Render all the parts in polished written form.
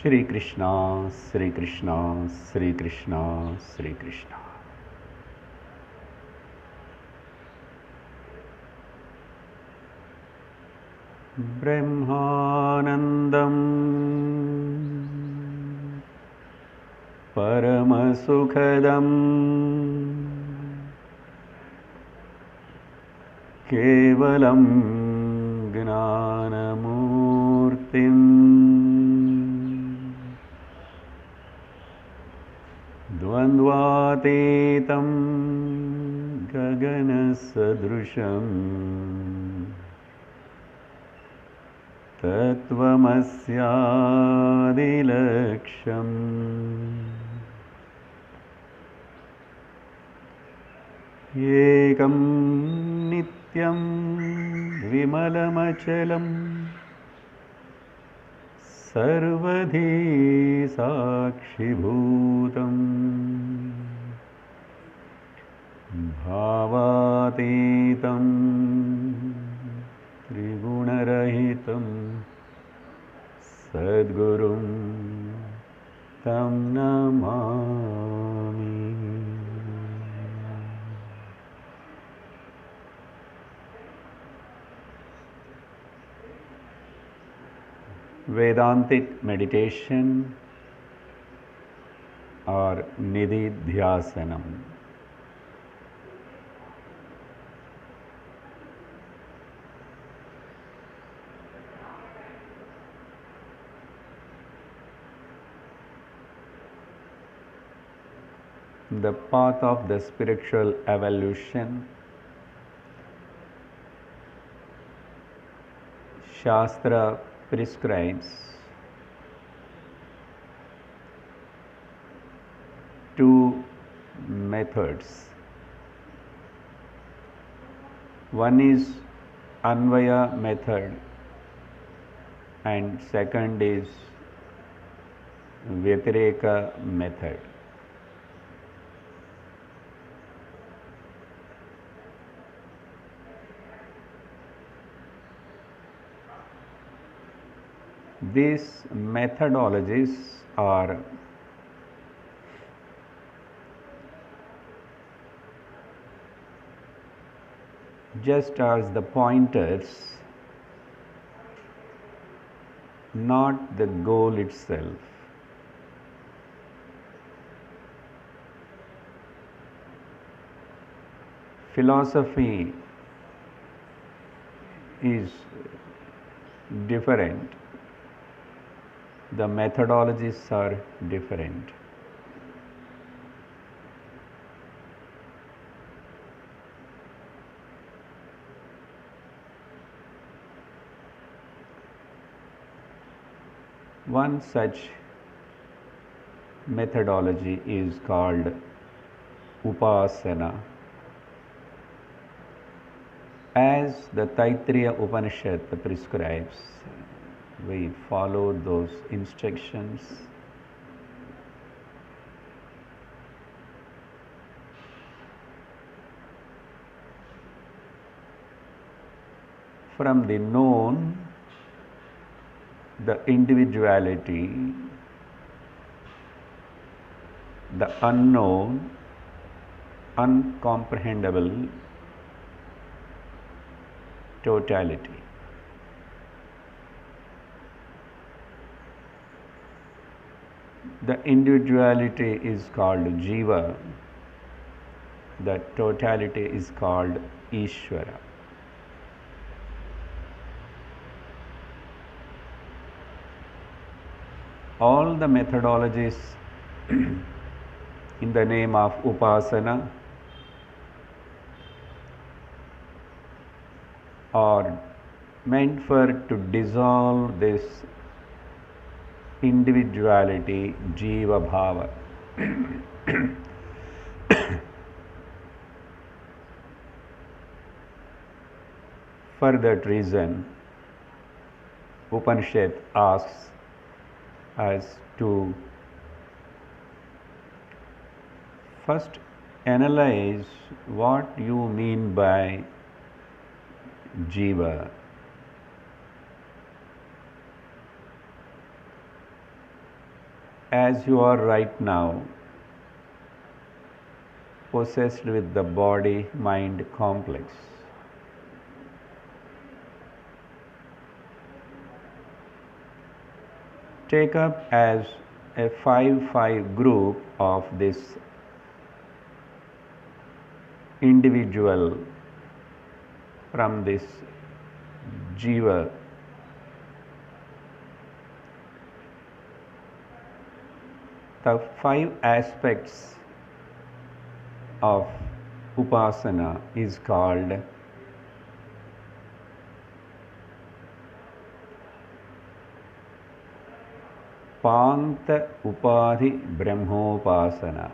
Shri Krishna, Shri Krishna, Shri Krishna, Shri Krishna. Brahmanandam Paramasukhadam Kevalam Gnanamurtim Dvandvatetam Gaganasadrusham Tattvamasyadilaksham Ekam nityam vimalamachalam sarvadhi sakshibhutam bhavatitam trigunarahitam sadgurum tam namami. Vedantic meditation or Nididhyasanam. The path of the spiritual evolution, Shastra prescribes two methods. One is Anvaya method and second is Vyatireka method. These methodologies are just as the pointers, not the goal itself. Philosophy is different. The methodologies are different. One such methodology is called Upasana. As the Taittiriya Upanishad prescribes, we follow those instructions. From the known, the individuality, the unknown, uncomprehendable, totality. The individuality is called Jiva, the totality is called Ishvara. All the methodologies in the name of Upasana are meant for to dissolve this individuality, Jiva Bhava. For that reason, Upanishad asks us to first analyze what you mean by Jiva. as you are right now, possessed with the body-mind complex. Take up as a 5-5 group of this individual from this jiva. The 5 aspects of Upasana is called Paankta Upadhi Brahmopasana.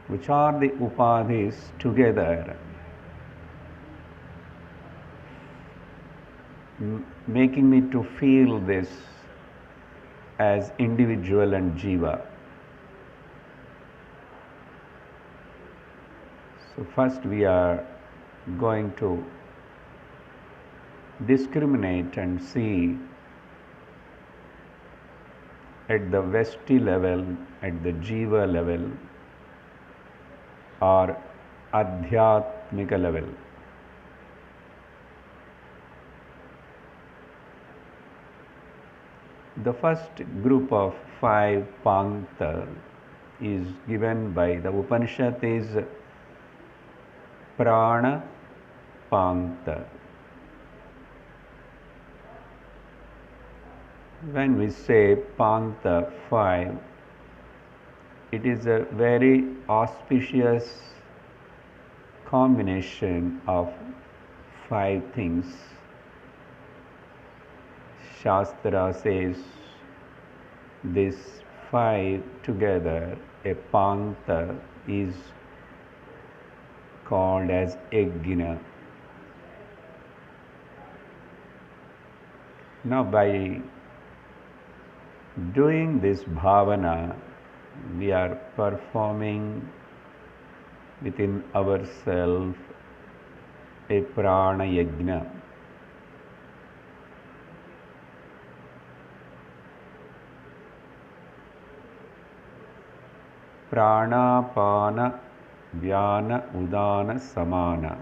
Which are the upadhis together, making me to feel this as individual and jiva. So first we are going to discriminate and see at the vesti level, at the jiva level, or adhyatmika level. The first group of 5 Paankta is given by the Upanishad is Prana Paankta. When we say Paankta 5, it is a very auspicious combination of 5 things. Shastra says this 5 together, a Paankta, is called as Yajna. Now by doing this bhavana, we are performing within ourselves a prana yajna. Pranapana vyana udana samana.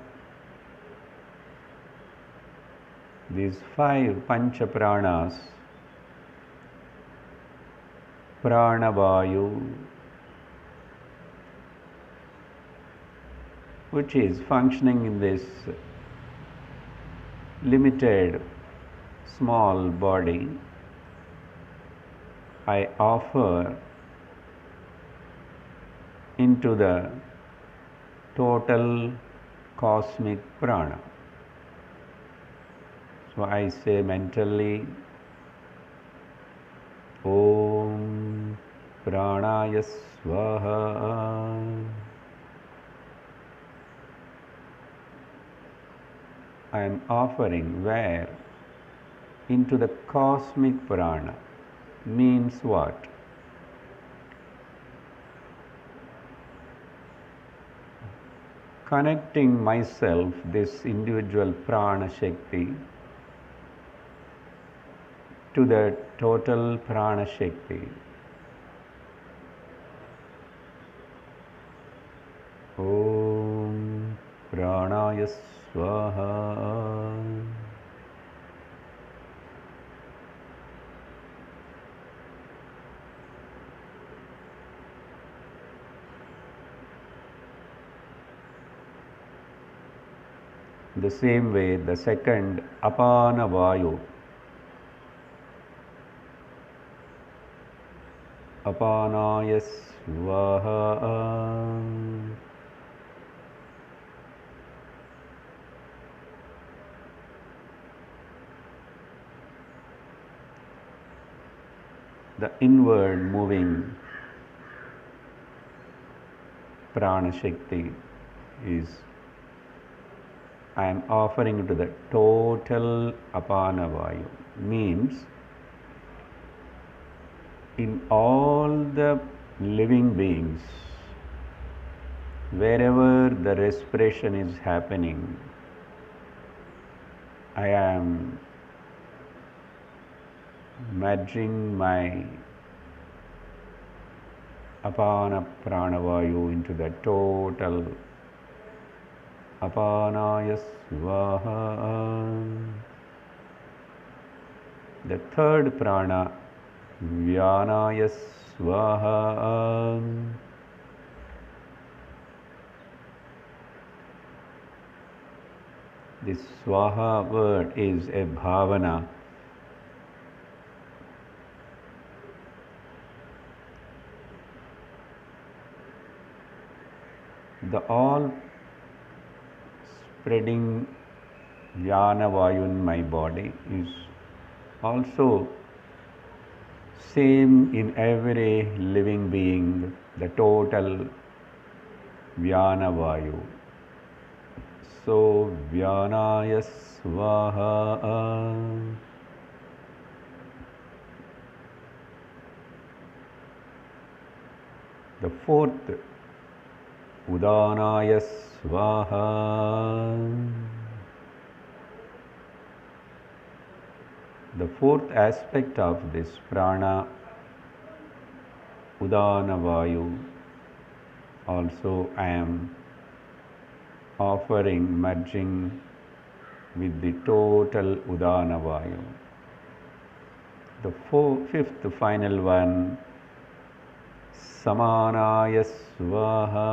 These 5 pancha pranas, pranavayu, which is functioning in this limited small body, I offer into the total cosmic prana. So I say mentally, Om Pranaya Swaha. I am offering where? Into the cosmic prana. Means what? Connecting myself, this individual prana shakti, to the total prana shakti. Om Pranaya Swaha. The same way, the second Apana Vayu. Apanaya Swaha. The inward moving prana shakti is, I am offering to the total apana vayu. Means in all the living beings, wherever the respiration is happening, I am merging my Apana Pranavayu into the total Apanaya Swaha. The third prana, Vyanaya Swaha. This Swaha word is a bhavana. The all spreading Vyana Vayu in my body is also same in every living being, the total Vyana Vayu. So Vyanaya Swaha. The fourth, Udanaya Swaha. The fourth aspect of this prana, Udana Vayu, also I am offering, merging with the total Udana Vayu. The fifth final one, Samanaya Swaha.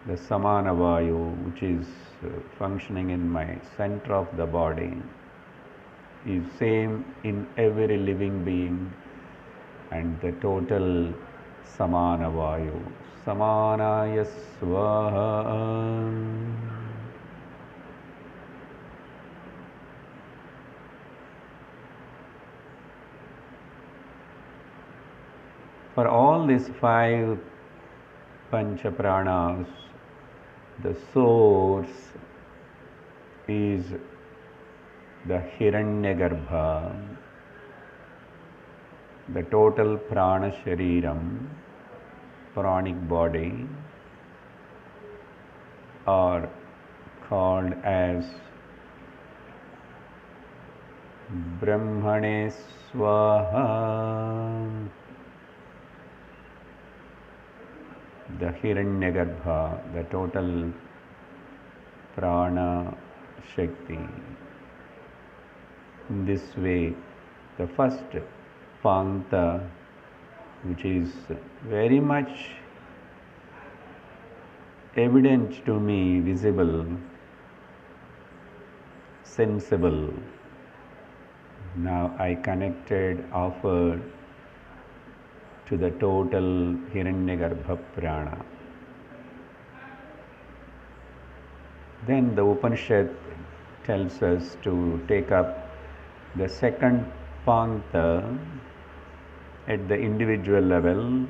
The Samana Vayu, which is functioning in my center of the body, is same in every living being, and the total Samana Vayu. Samanaya Swaha. For all these five Pancha Pranas, the source is the Hiranyagarbha, the total Prana Shariram, pranic body, are called as Brahmane Swaha. The Hiranyagarbha, the total Prana Shakti. In this way, the first Paankta, which is very much evident to me, visible, sensible. Now I connected, offered to the total Hiranyagarbha Prana. Then the Upanishad tells us to take up the second Paankta at the individual level,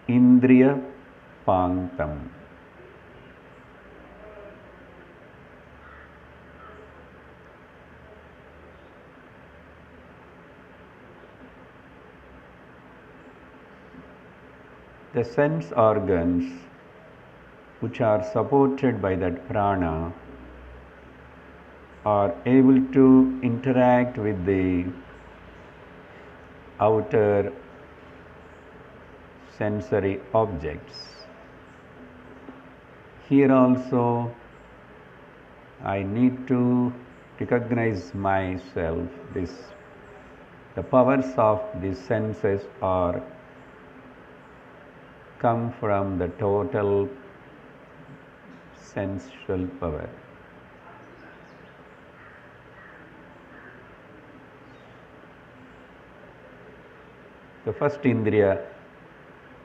Indriya Paanktam. The sense organs which are supported by that prana are able to interact with the outer sensory objects. Here also I need to recognize myself. The powers of the senses are come from the total sensual power. The first Indriya,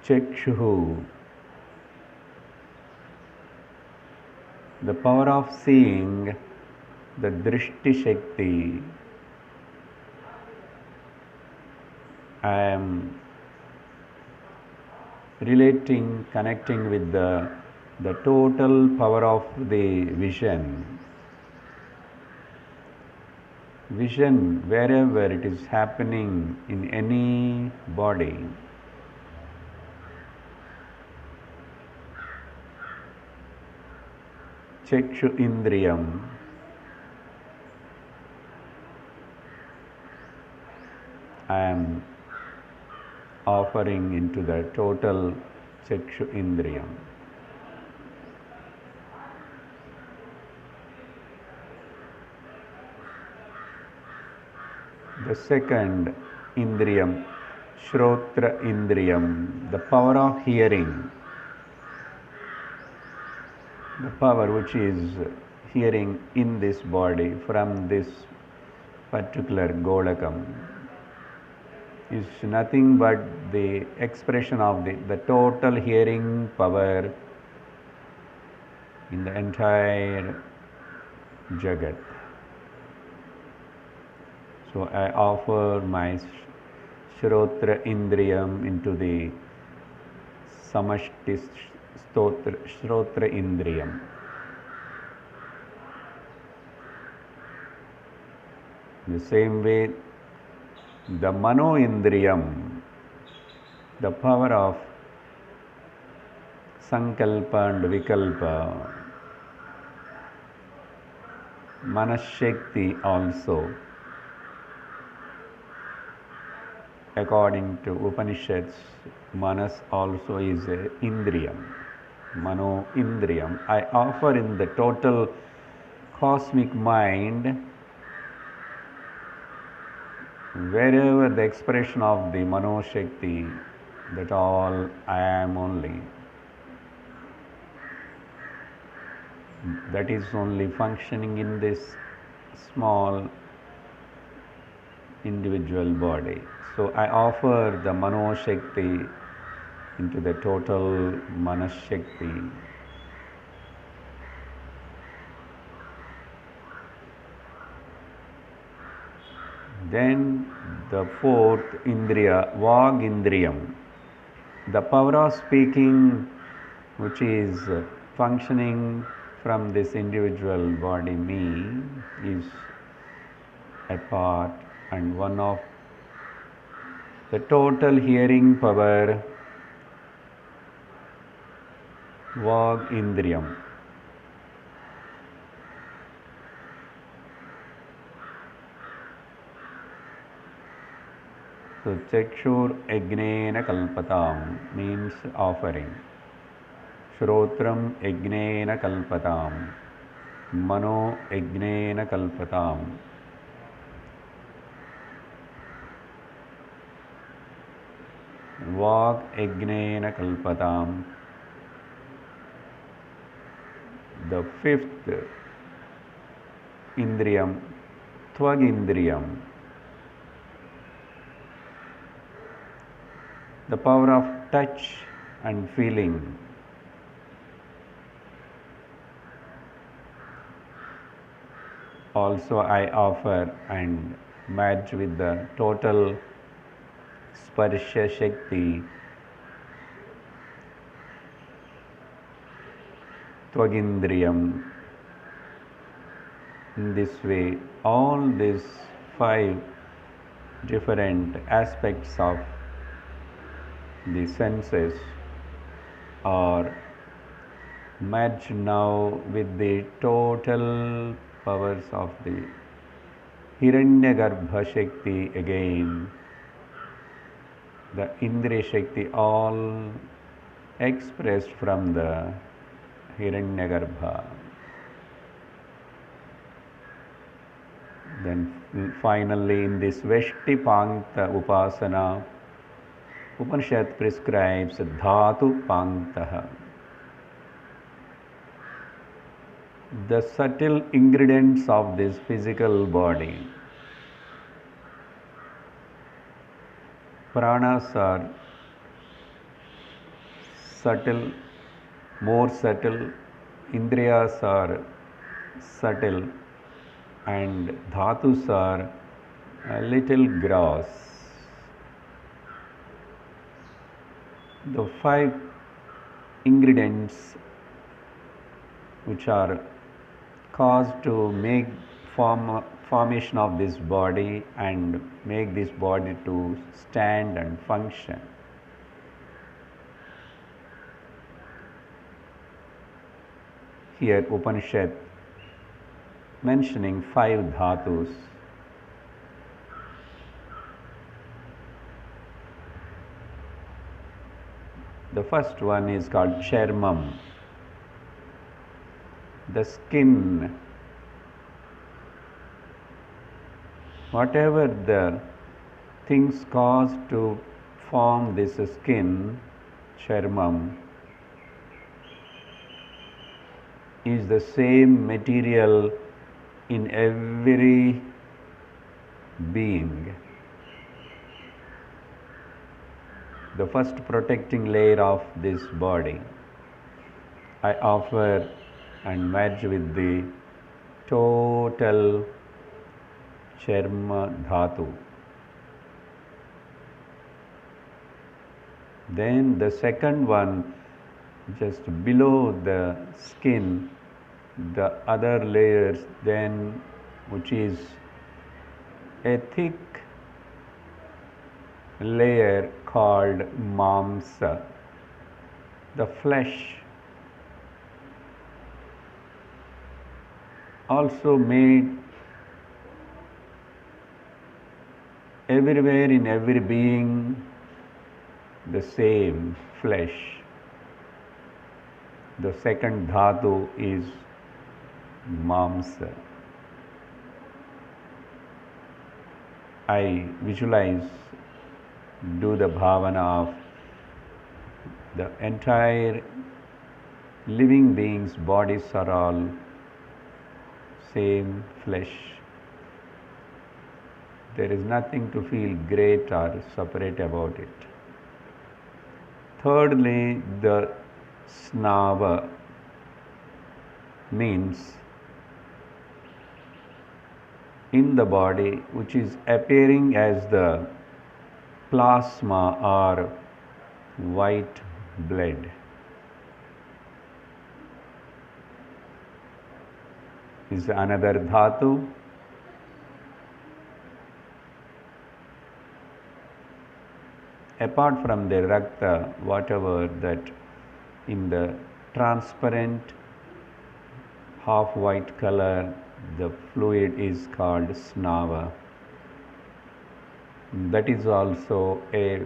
Chakshuhu, the power of seeing, the Drishti Shakti. I am relating, connecting with the total power of the vision. Vision, wherever it is happening in any body, Chakshu Indriyam I am offering into the total Chakshu Indriyam. The second Indriyam, Shrotra Indriyam, the power of hearing, the power which is hearing in this body from this particular Golakam is nothing but the expression of the total hearing power in the entire Jagat. So I offer my Shrotra Indriyam into the Samashti Shrotra Indriyam. In the same way, the Mano Indriyam, the power of Sankalpa and Vikalpa, Manashakti also, according to Upanishads, Manas also is a Indriyam, Mano Indriyam. I offer in the total cosmic mind, wherever the expression of the Mano Shakti, that all I am only. That is only functioning in this small individual body. So I offer the Mano Shakti into the total Manas Shakti. Then the fourth Indriya, Vag Indriyam, the power of speaking which is functioning from this individual body, me, is a part and one of the total hearing power, Vag Indriyam. So Chakshur Ajnena Kalpatam means offering. Shrotram Ajnena Kalpatam. Mano Ajnena Kalpatam. Vag Ajnena Kalpatam. The fifth Indriyam, Tvag Indriyam, the power of touch and feeling. Also I offer and match with the total Sparsha Shakti, Tvagindriyam. In this way, all these five different aspects of the senses are merged now with the total powers of the Hiranyagarbha Shakti again, the Indriya Shakti, all expressed from the Hiranyagarbha. Then finally in this Veshti Paankta Upasana, Upanishad prescribes Dhatu Paanktaha, the subtle ingredients of this physical body. Pranas are subtle, more subtle, Indriyas are subtle, and Dhatus are a little gross. The five ingredients which are caused to make formation of this body and make this body to stand and function. here Upanishad mentioning 5 dhatus. The first one is called Charmam, the skin. Whatever the things caused to form this skin, Charmam, is the same material in every being. The first protecting layer of this body I offer and merge with the total Charma Dhatu. Then the second one, just below the skin, the other layers, then which is a thick layer called Mamsa, the flesh, also made everywhere in every being, the same flesh. The second dhatu is Mamsa. I visualize, do the bhavana of the entire living beings' bodies are all same flesh. There is nothing to feel great or separate about it. Thirdly, the snava means in the body, which is appearing as the plasma or white blood. Is another dhatu. Apart from the rakta, whatever that in the transparent half white color, the fluid is called snava. That is also a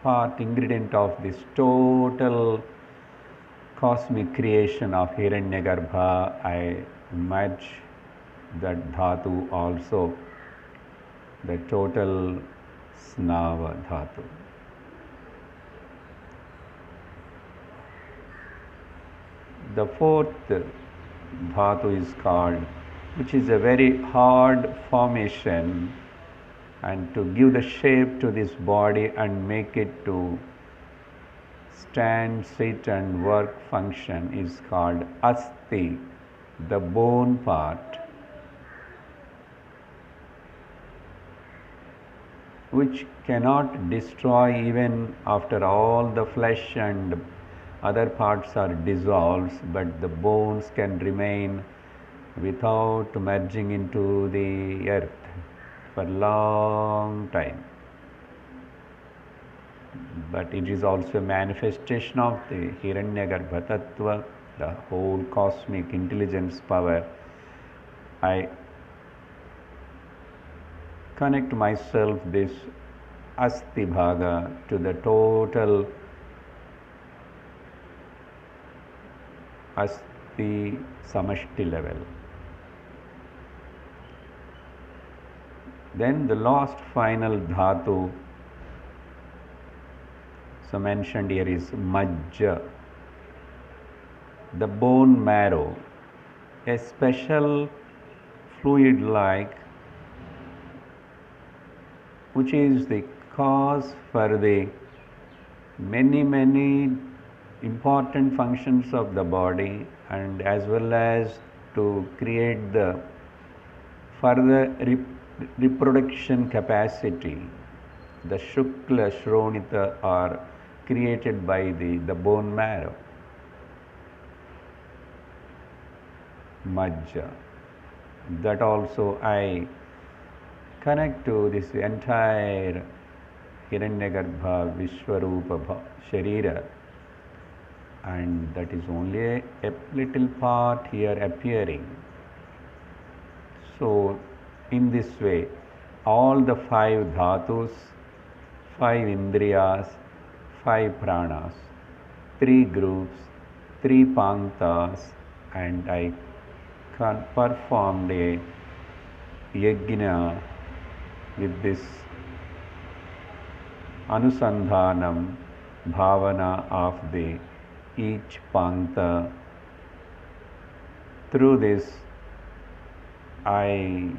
part ingredient of this total cosmic creation of Hiranyagarbha. I merge that dhatu also, the total snava dhatu. The fourth dhatu is called, which is a very hard formation, and to give the shape to this body and make it to stand, sit and work function, is called asti, the bone part, which cannot destroy even after all the flesh and other parts are dissolved, but the bones can remain without merging into the earth for long time. But it is also a manifestation of the Hiranyagarbha Tattva, the whole cosmic intelligence power. I connect myself, this Asti Bhaga, to the total Asti Samashti level. Then the last final dhatu, so mentioned here, is Majja, the bone marrow, a special fluid like, which is the cause for the many important functions of the body, and as well as to create the further reproduction capacity. The Shukla Shronita are created by the bone marrow. Majja. That also I connect to this entire Hiranyagarbha Vishwarupa Sharira and that is only a little part here appearing. So, in this way, all the 5 dhatus, 5 indriyas, 5 pranas, 3 groups, 3 panktas, and I performed a yajna with this anusandhanam, bhavana of the each paankta. Through this, I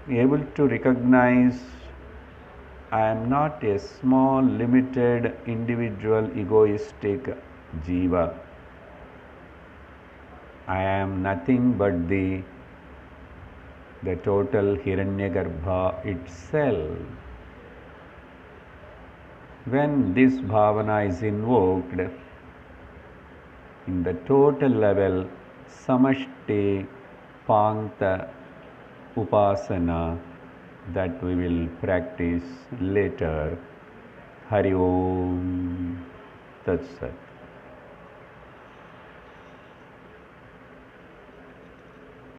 able to recognize I am not a small, limited, individual, egoistic jiva. I am nothing but the total Hiranyagarbha itself. When this bhavana is invoked, in the total level, samashti paankta upasana, that we will practice later. Hari Om Tat Sat.